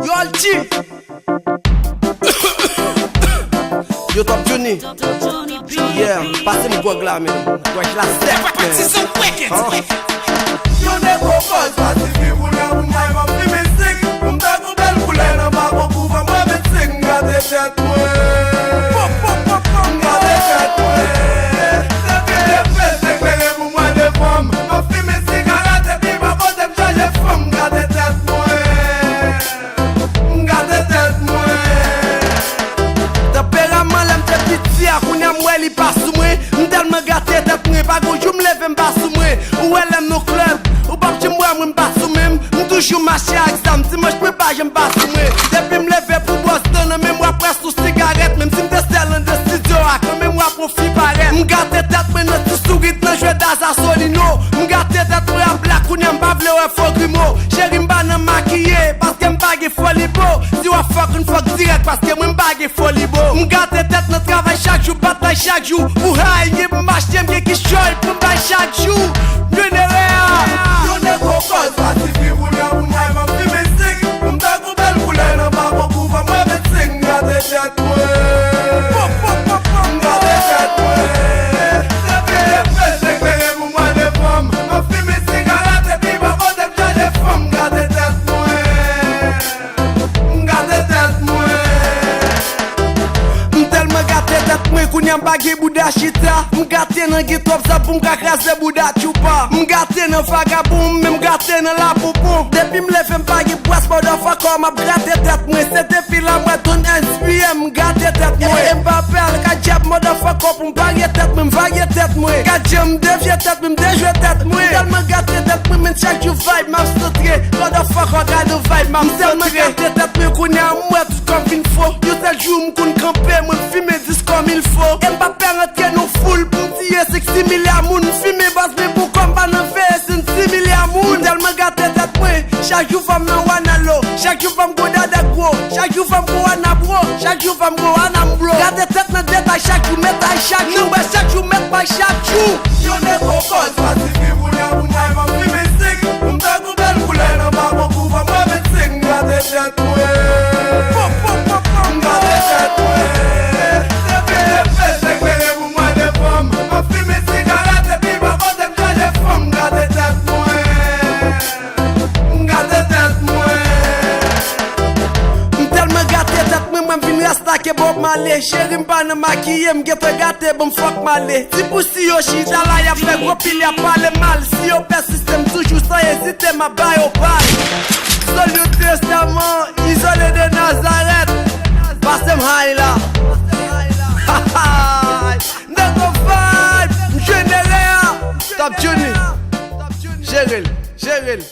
Yo Alti Yo Top Johnny Yeah, passez mon gog là, men Gog la sec, Yo ne go cause pasifi wuna wuna ma fi me sing Mda go bel kule na ma go kuva ma me sing Nga de tet mwe Nga de tet mwe Se fi de fe se kwele mu mwa de fom Ma fi me sing ala te pi ma bo dem chaje fom Nga de tet mwe Nga de tet mwe Te pera man lem te piti a kounya mwe li pasou mwe Mdel me gate tet mwe Pa go jou mleve mbasou mwe Ou elem nou klub Ou bak ti mwe mwen mbasou mwen Mtoujou mache a exam Si mwen jpe ba jem basou mwen Depi mleve pou Boston Mwen mwa pres sou sigaret Mwen si mte sel an de studio ak Mwen mwa pou fi paret Mgate tet mwen nan ti sourit Nan jwe daza solino Mgate tet mwen a blak Kounya mba vle we fok rimo Chéri mba nan makiye Paske mbage foli bo Si wa fok un fok direct Paske mwen mbage foli bo Mgate tet nan travay chak jou Batay chak jou Ou hay nye mbache tem ye ki choy Pou mbay chak jou Yo ne go cause pasifi wuna wuna ma fi me sing Mda go bel kule na ma go kuva ma me sing Nga de tet mwe Nga de tet mwe Se fi de fe se kwele mu mwa de fom Ma fi me sing ala te pi ma bo dem chaje fom Nga de tet mwe Nga de tet mwe Mtel me gate tet mwe kounya mbage bouda chita Mgate nan gitop sa pou mkakrase bouda chupa Mgate nan vagaboum, me mgate nan la poupon Depi mleve mbage bwes motherfucker ma brate tet mwe Se depi la mwe ton SPM mgate tet mwe Mbappé al ka jab motherfucker pou mbage tet mwe Mvage tet mwe Kadje mdevye tet mwe, mdejwe tet mwe Mtel me gate tet mwe, men chak you vibe ma stotre Motherfucker gade vibe ma mstotre Mtel me gate tet mwe kounya mwe tout kom fin fo Yo tel jou mkoun kampe mwen filme dis kom il faut Mbappé rentre nou full pou mtiye 6 milyar moun Filme bas me pou kompa nan feye sin 6 milyar moun Mtel me gate tet mwe Chak jou fam nan wana lo Chak jou fam go dada gwo Chak jou fam go wana bro Chak jou fam go wana bro Gate tet nan detay chak jou metay chak jou Mbe chak jou met bay chak jou Yo ne go cause pasifi wuna wuna ma fi me sing Mda go bel kule na ma go kuva ma me sing Nga de tet mwe Nga de tet mwe Se fi de fe se kwele mu mwa de fom Ma fi me sing ala te pi ma bo dem chaje fom Nga de tet mwe Nga de tet mwe Mtel me gate tet mwe mwen vin rasta ke Bob Marley Chéri mba nan makiye mgete gate bon fuck male Si pou si yo chita la ya fe gro pil ya pale mal Si yo persistem toujou san hésite ma bay au pal Solou testament, isole de Nazaret Passem hay la Nego vibe, mjenere Top Johnny Jeril